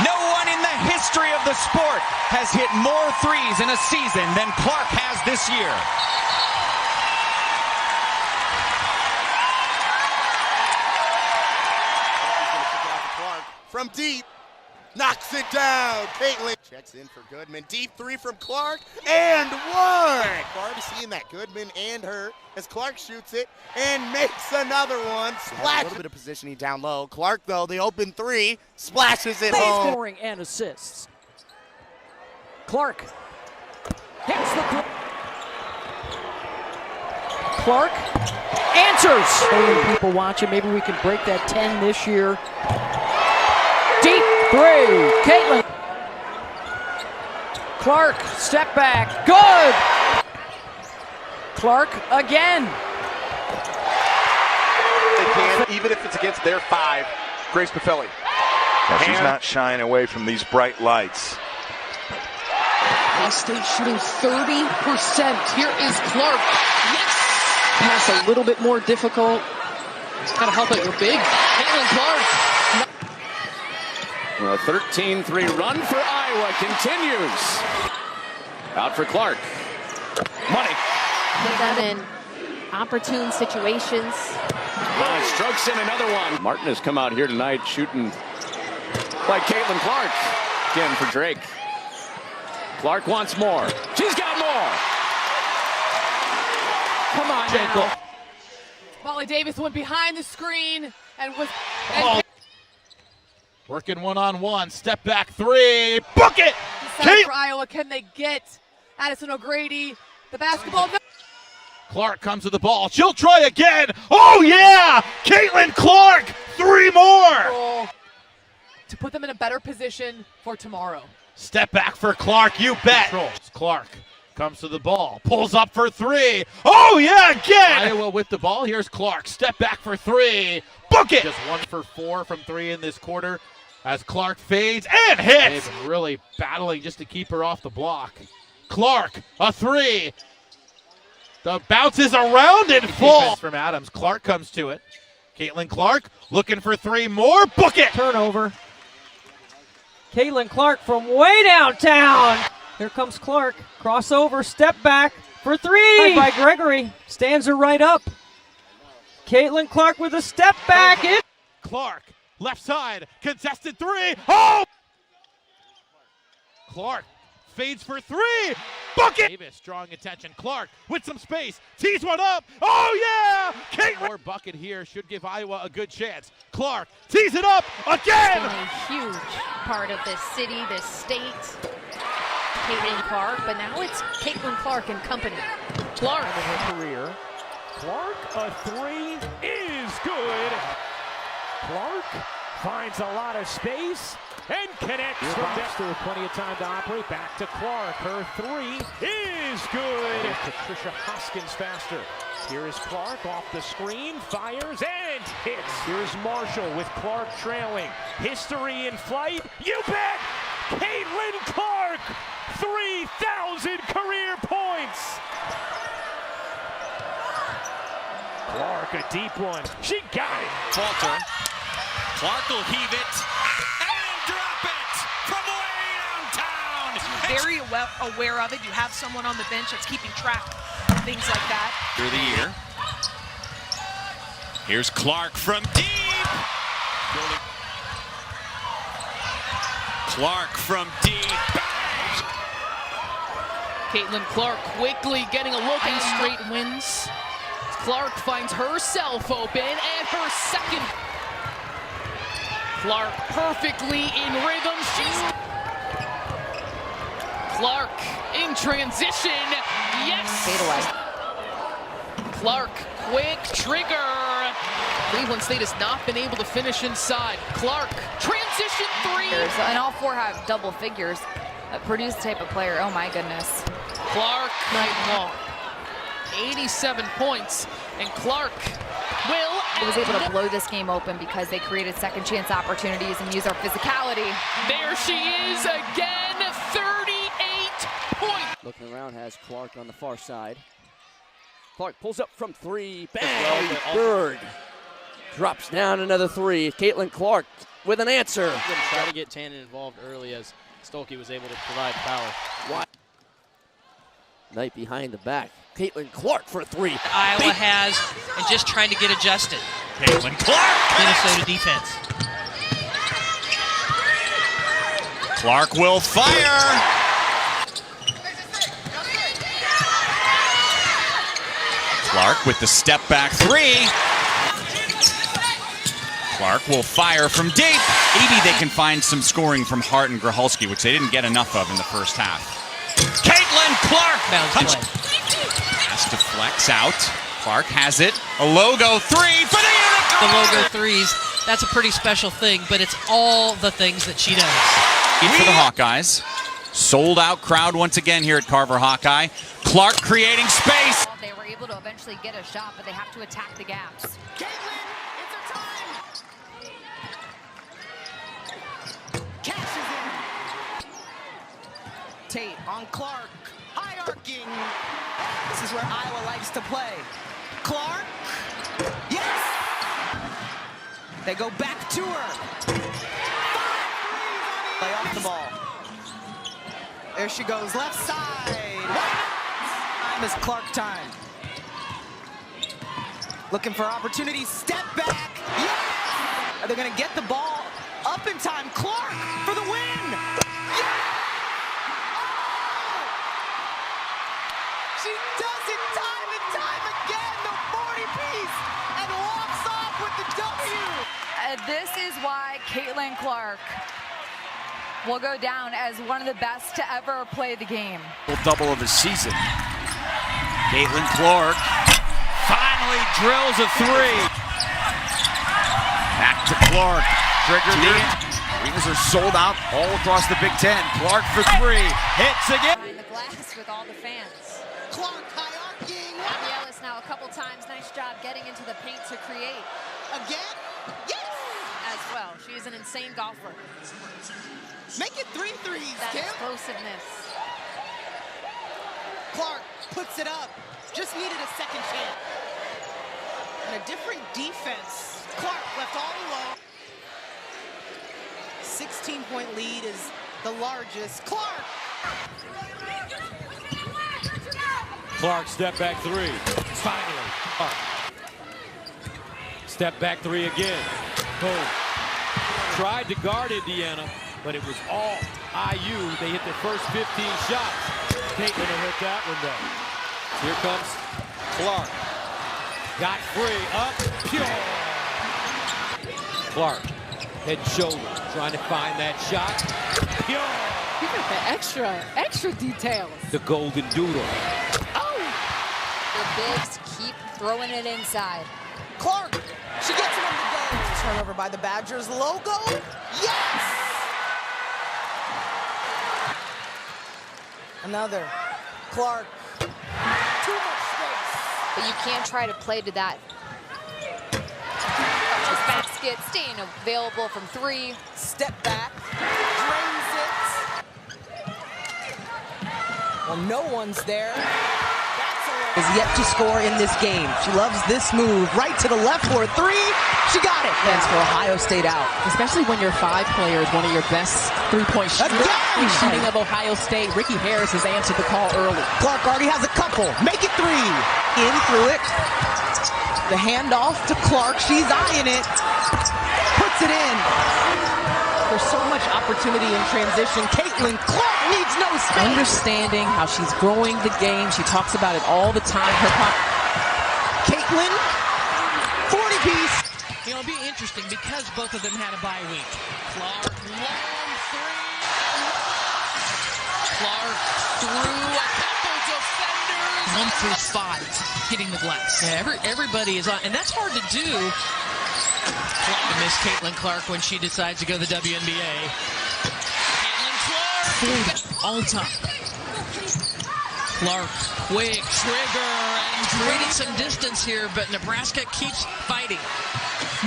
No one in the history of the sport has hit more threes in a season than Clark has this year. From deep, knocks it down. Caitlin checks in for Goodman. Deep three from Clark, and one. Already seeing that Goodman and her as Clark shoots it and makes another one. Splash. A little bit of positioning down low. Clark, though, the open three, splashes it home. Scoring and assists. Clark hits the Clark answers. People watching, maybe we can break that 10 this year. Deep three, Caitlin. Clark, step back, good. Clark again. They can, even if it's against their five. Grace Paffelli. She's not shying away from these bright lights. K-State shooting 30%. Here is Clark. Yes! Pass a little bit more difficult. It's gotta help it. You're big. Caitlin Clark. A 13-3 run for Iowa continues. Out for Clark. Money. Put them in opportune situations. Strokes in another one. Martin has come out here tonight shooting like Caitlin Clark. Again for Drake. Clark wants more. She's got more. Come on now. Molly Davis went behind the screen and was... Working one-on-one, step back three, book it! For Iowa, can they get Addison O'Grady the basketball? No. Clark comes to the ball, she'll try again! Oh yeah! Caitlin Clark, three more! To put them in a better position for tomorrow. Step back for Clark, you bet! Clark comes to the ball, pulls up for three. Oh yeah, again! Iowa with the ball, here's Clark, step back for three, book it! Just 1 for 4 from 3 in this quarter. As Clark fades and hits. They've been really battling just to keep her off the block. Clark, a three. The bounces around and falls from Adams. Clark comes to it. Caitlin Clark looking for 3 more. Book it. Turnover. Caitlin Clark from way downtown. Here comes Clark. Crossover, step back for 3 by Gregory. Stands her right up. Caitlin Clark with a step back. Clark. Left side, contested 3. Oh! Clark fades for 3. Bucket! Davis drawing attention. Clark with some space. Tees one up. Oh, yeah! Caitlin. More bucket here should give Iowa a good chance. Clark tees it up again! A huge part of this city, this state. Caitlin Clark, but now it's Caitlin Clark and company. Clark in her career. Clark, a 3 is good. Clark finds a lot of space and connects from there. Still plenty of time to operate. Back to Clark. Her 3 is good. Patricia Hoskins faster. Here is Clark off the screen, fires and hits. Here's Marshall with Clark trailing. History in flight. You bet! Caitlin Clark, 3,000 career points. Clark, a deep one. She got it. Falter. Clark will heave it and drop it from way downtown. Very well aware of it. You have someone on the bench that's keeping track of things like that. Through the year. Here's Clark from deep. Clark from deep. Caitlin Clark quickly getting a look and straight wins. Clark finds herself open and her second. Clark perfectly in rhythm. Clark in transition. Yes. Fade away. Clark, quick trigger. Cleveland State has not been able to finish inside. Clark, transition 3. And all 4 have double figures. Purdue's the type of player, oh my goodness. Clark, night long. 87 points, and Clark was able to blow this game open because they created second chance opportunities and used our physicality. There she is again, 38 points. Looking around, has Clark on the far side. Clark pulls up from 3, bang, third. Drops down another three. Caitlin Clark with an answer. Try to get Tannen involved early as Stolke was able to provide power. Knight behind the back. Caitlin Clark for three. Iowa has, and just trying to get adjusted. Caitlin Clark. Minnesota defense. Clark will fire. Clark with the step back three. Clark will fire from deep. Maybe they can find some scoring from Hart and Grachalski, which they didn't get enough of in the first half. Caitlin Clark has to flex out. Clark has it. A logo three for the Unicorns. The logo threes, that's a pretty special thing, but it's all the things that she does. For the Hawkeyes. Sold out crowd once again here at Carver Hawkeye. Clark creating space. They were able to eventually get a shot, but they have to attack the gaps. Caitlin, it's her time. Cashes in. Tate on Clark. High arcing. This is where Iowa likes to play. Clark. Yes. They go back to her. Lay off the ball. There she goes, left side. Time is Clark time. Looking for opportunity, step back. Yes! Are they gonna get the ball up in time? Clark for the win. Yes! Oh! She does it time and time again, the 40-piece, and walks off with the W. This is why Caitlin Clark will go down as one of the best to ever play the game. Double of the season. Caitlin Clark finally drills a three. Back to Clark. Triggered in. Arenas are sold out all across the Big Ten. Clark for three. Hits again. Behind the glass with all the fans. Clark high arcing. Ellis now a couple times. Nice job getting into the paint to create. Again? Yes! As well. She is an insane golfer. Make it 3 threes, That Kim. explosiveness. Clark puts it up. Just needed a second chance. And a different defense. Clark left all alone. 16-point lead is the largest. Clark! Clark step back three. Finally. Clark. Step back three again. Boom. Tried to guard Indiana, but it was all IU. They hit their first 15 shots. Caitlin will hit that one though. Here comes Clark. Got free, up, pure. Clark, head and shoulder, trying to find that shot. Pure. You got the extra details. The golden doodle. Oh! The bigs keep throwing it inside. Clark, she gets it on the go. Turnover by the Badgers logo. Yes! Another. Clark. Too much space. But you can't try to play to that. This basket staying available from three. Step back. Drains it. Well, no one's there. Is yet to score in this game. She loves this move. Right to the left for a three. She got it. That's for Ohio State out. Especially when your five player is one of your best three-point shooting of Ohio State. Ricky Harris has answered the call early. Clark already has a couple. Make it three. In through it. The handoff to Clark. She's eyeing it. Puts it in. There's so much opportunity in transition. Caitlin Clark needs no space. Understanding how she's growing the game. She talks about it all the time. Caitlin, 40-piece. You know, it'll be interesting because both of them had a bye week. Clark, long three. Clark through a couple defenders. 1 through 5 hitting the glass. Yeah, everybody is on, and that's hard to do. Miss Caitlin Clark when she decides to go to the WNBA. Caitlin Clark! All time. Clark, quick trigger, and creating some distance here, but Nebraska keeps fighting.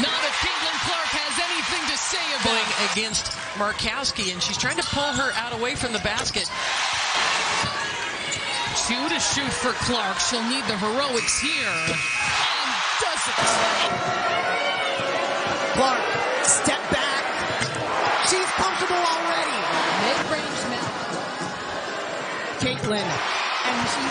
Not if Caitlin Clark has anything to say about going against Markowski, and she's trying to pull her out away from the basket. 2 to shoot for Clark. She'll need the heroics here. And does it. Clark, step back. She's comfortable already. Mid-range now. Caitlin, and she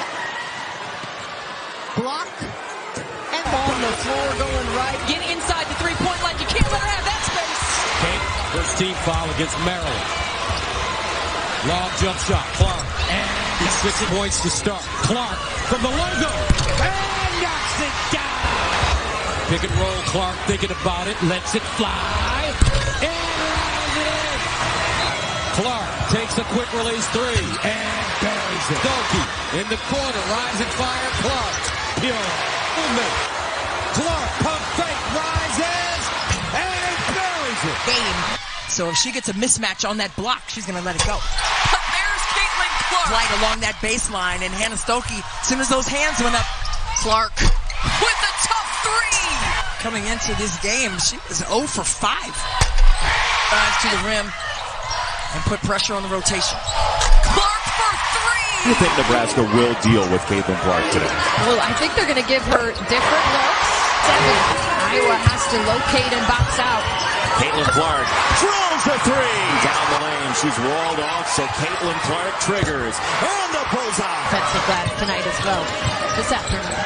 block and on the floor going right. Get inside the three-point line. You can't let her have that space. Kate, first team foul against Maryland. Long jump shot, Clark. And 6 points to start. Clark from the logo. And knocks it down. Pick and roll, Clark thinking about it. Lets it fly. And rounds it in. Clark takes a quick release three. And buries it. Staley in the corner. Rising fire, Clark. Pure movement. Clark, pump fake, rises. And buries it. Game. So if she gets a mismatch on that block, she's going to let it go. But there's Caitlin Clark. Right along that baseline, and Hannah Staley, as soon as those hands went up, Clark with a tough three. Coming into this game, she was 0 for 5. Drives to the rim and put pressure on the rotation. Clark for three. You think Nebraska will deal with Caitlin Clark today? Well, I think they're going to give her different looks. Iowa has to locate and box out. Caitlin Clark drills a three down the lane. She's walled off, so Caitlin Clark triggers. And the bullseye. Offensive glass tonight as well. This afternoon.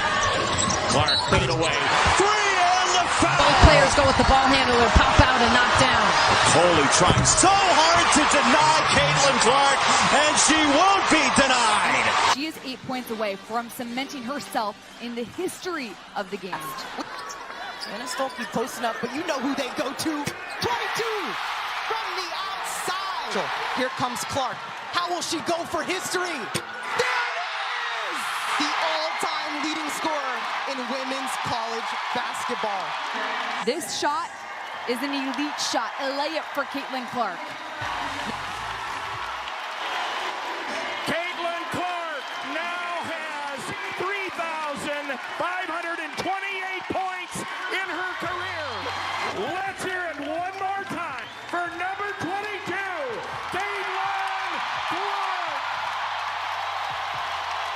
Clark fade away. Three and the foul. Both players go with the ball handler, pop out and knock down. Coley trying so hard to deny Caitlin Clark, and she won't be denied. She is 8 points away from cementing herself in the history of the game. Hannah Staley posting up, but you know who they go to. 22 from the outside. So here comes Clark. How will she go for history? There it is! The all-time leading scorer in women's college basketball. This shot is an elite shot, a layup for Caitlin Clark. Caitlin Clark now has 3,528 points in her career. Let's hear it one more time for number 22, Caitlin Clark.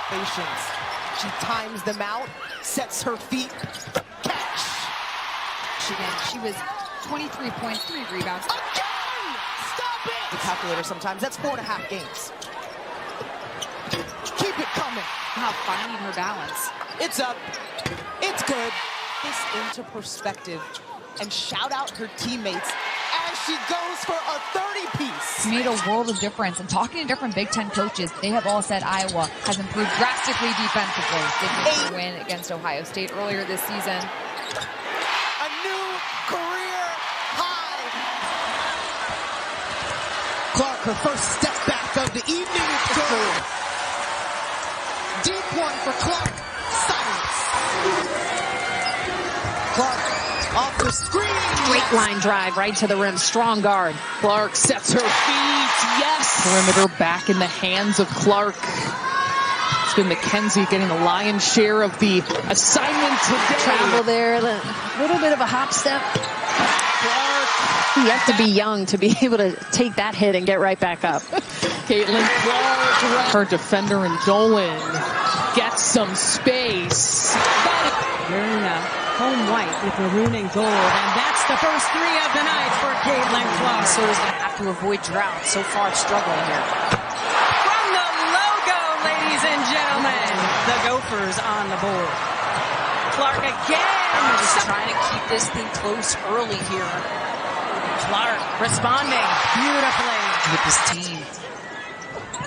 Patience. She times them out, sets her feet, catch. She was 23 points, 3 rebounds. Again! Stop it! The calculator sometimes, that's 4.5 games. Keep it coming. Now finding her balance. It's up. It's good. This into perspective and shout out her teammates as she goes for a 30-piece. It's made a world of difference. And talking to different Big Ten coaches, they have all said Iowa has improved drastically defensively. They did win against Ohio State earlier this season. A new career high. Clark, her first step back of the evening is good. Deep one for Clark. Silence. Clark off the screen. Straight line drive right to the rim. Strong guard. Clark sets her feet. Yes. Perimeter back in the hands of Clark. It's been Mackenzie getting the lion's share of the assignment today. Travel there. A little bit of a hop step. Clark. You have to be young to be able to take that hit and get right back up. Caitlin Clark. Her defender and Dolan gets some space. Wearing home white with maroon and gold, and that's the first three of the night for Caitlin Clark. Minnesota's going to have to avoid drought. So far, struggling here. From the logo, ladies and gentlemen, the Gophers on the board. Clark again. Just trying to keep this thing close early here. Clark responding beautifully with this team.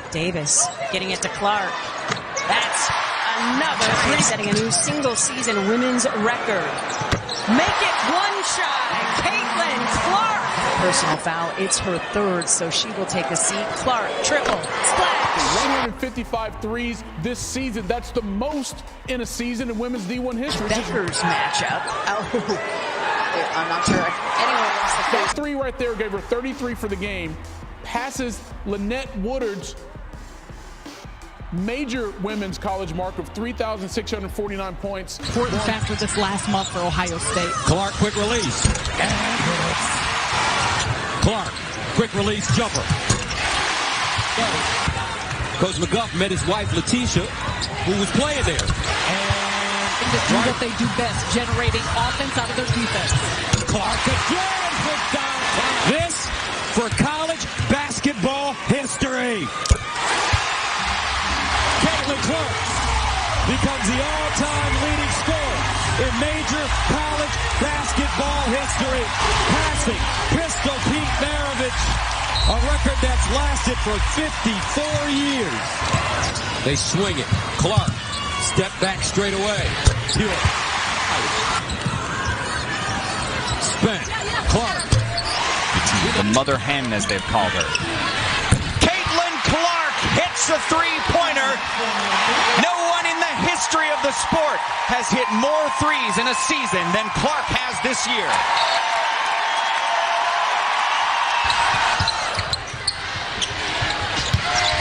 Davis getting it to Clark. That's another three, setting a new single-season women's record. Make it one shy. Caitlin Clark. Personal foul. It's her third, so she will take a seat. Clark, triple, splash. 155 threes this season. That's the most in a season in women's D1 history. Beckers matchup. Oh, I'm not sure anyone wants to that three right there gave her 33 for the game. Passes Lynette Woodard's major women's college mark of 3,649 points. Important factor this last month for Ohio State. Clark, quick release. Clark, quick release jumper. Coach McGuff met his wife, Letitia, who was playing there. And to do what they do best, generating offense out of their defense. Clark again for downtown. This for college basketball history. Caitlin Clark becomes the all-time leading scorer in major college basketball history, passing Pistol Pete Maravich, a record that's lasted for 54 years. They swing it. Clark, step back straight away. Hewitt. Spent. Clark. The mother hen, as they've called her. Caitlin Clark hits a three-pointer. No one in the history of the sport has hit more threes in a season than Clark has this year.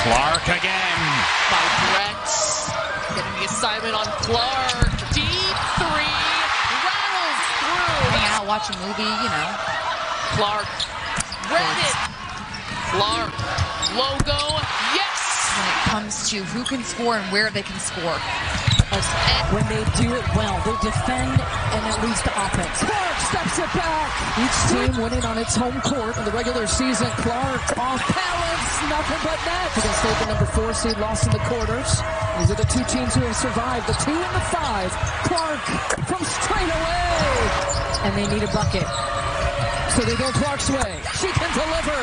Clark again. By Brett. Getting the assignment on Clark. Deep three. Rattles through. Hang out, watch a movie, you know. Clark. Read it. Clark. Logo. Yes. When it comes to who can score and where they can score. When they do it well, they defend and at least offense. Clark steps it back. Each team winning on its home court in the regular season. Clark off balance, nothing but net. Against State, the number 4 seed, lost in the quarters. These are the two teams who have survived, the 2 and the 5. Clark from straight away. And they need a bucket. So they go Clark's way. She can deliver.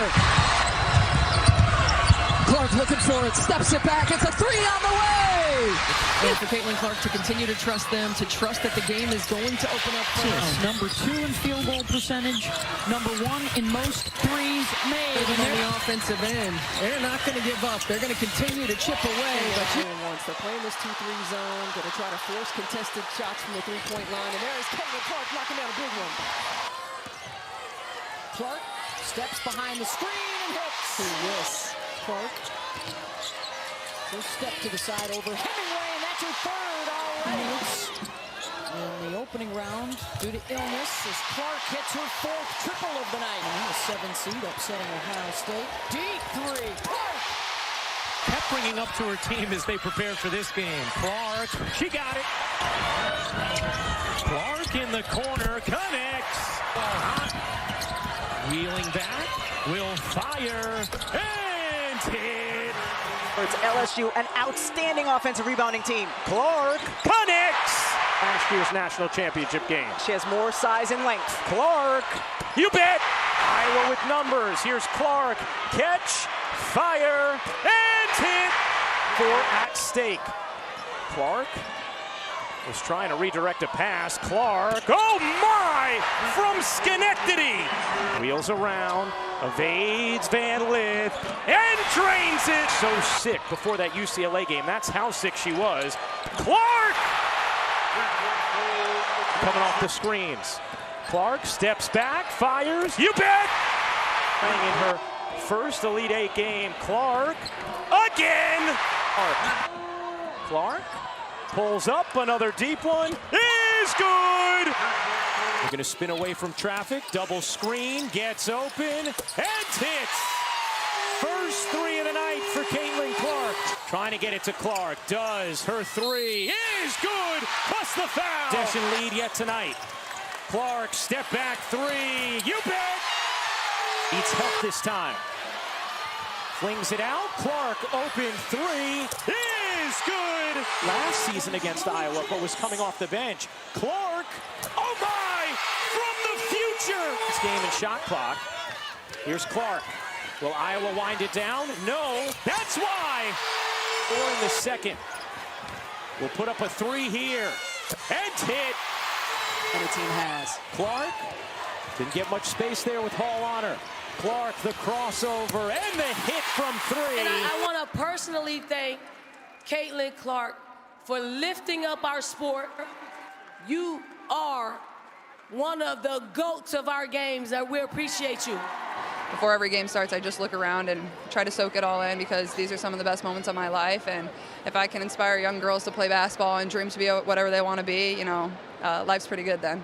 Clark looking for it, steps it back. It's a 3 on the way. And for Caitlin Clark to continue to trust them, to trust that the game is going to open up for us. Number 2 in field goal percentage, number 1 in most threes made. And on the offensive end, they're not going to give up. They're going to continue to chip away. But once they're playing this 2-3 zone, going to try to force contested shots from the three-point line. And there is Caitlin Clark knocking down a big one. Clark steps behind the screen and hits. Yes. Clark. First step to the side over Hemingway, and that's her third already. In the opening round, due to illness, as Clark hits her 4th triple of the night. And a 7 seed upsetting Ohio State. Deep 3. Clark! Kept bringing up to her team as they prepared for this game. Clark, she got it. Clark in the corner, connects. Wheeling back, will fire, and hit. It's LSU, an outstanding offensive rebounding team. Clark connects. Last year's national championship game. She has more size and length. Clark, you bet. Iowa with numbers. Here's Clark. Catch, fire, and hit for At Stake. Clark was trying to redirect a pass. Clark, oh my, from Schenectady. Wheels around, evades Van Lith, and drains it. So sick before that UCLA game. That's how sick she was. Clark! Coming off the screens. Clark steps back, fires, you bet! Playing in her first Elite 8 game. Clark, again! Clark pulls up, another deep one, is good! They're gonna spin away from traffic, double screen, gets open, and hits! First 3 of the night for Caitlin Clark. Trying to get it to Clark, does, her 3 is good, plus the foul! Possession lead yet tonight. Clark, step back 3, you bet! Needs help this time. Flings it out, Clark open 3, is good! Last season against Iowa, but was coming off the bench. Clark, oh my, from the future! This game in shot clock. Here's Clark. Will Iowa wind it down? No, that's why! 4 in the second. We'll put up a 3 here. And hit! And the team has. Clark didn't get much space there with Hall on her. Clark, the crossover, and the hit from 3. And I want to personally thank Caitlin Clark for lifting up our sport. You are one of the GOATs of our games, and we appreciate you. Before every game starts, I just look around and try to soak it all in because these are some of the best moments of my life. And if I can inspire young girls to play basketball and dream to be whatever they want to be, you know, life's pretty good then.